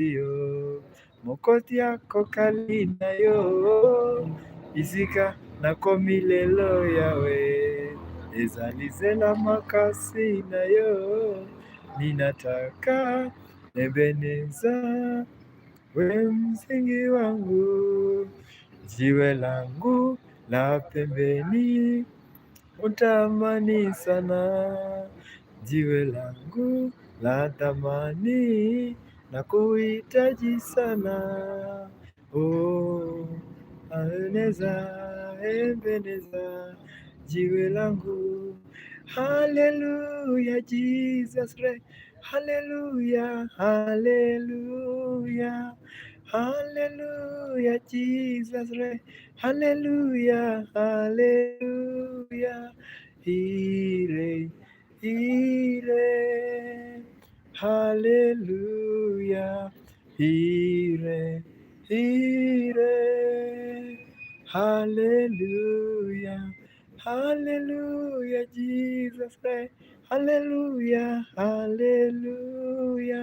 yo mokoti yako kali na yo isika nakomi lelo yawe ezalizela makasi na yo ninataka Ebeneza we msingi wangu jiwe langu la pembeni utamani sana jiwe langu la thamani na kuhitaji sana Ebeneza jiwe langu haleluya Jesus Christ haleluya haleluya haleluya Jesus Christ haleluya haleluya ire ire haleluya ire ire haleluya haleluya Jesus Christ haleluya haleluya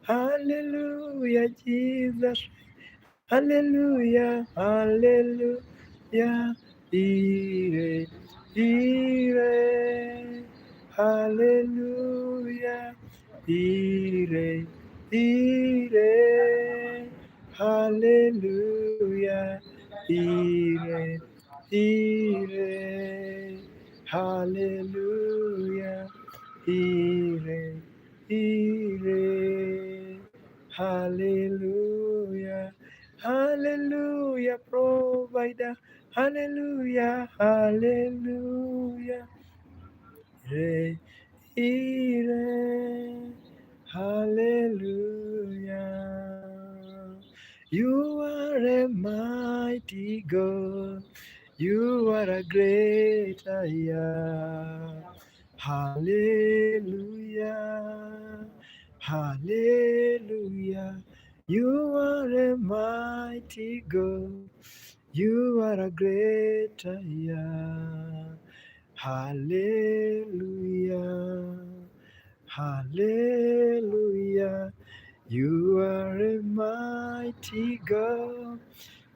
haleluya Jesus haleluya haleluya ire ire haleluya ire ire haleluya ire ire haleluya ire ire haleluya haleluya provider haleluya haleluya ire ire hallelujah. You are a mighty God. You are a great I am. Hallelujah. Hallelujah. You are a mighty God. You are a great I am. Hallelujah. Hallelujah. You are a mighty God.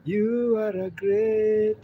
You are a great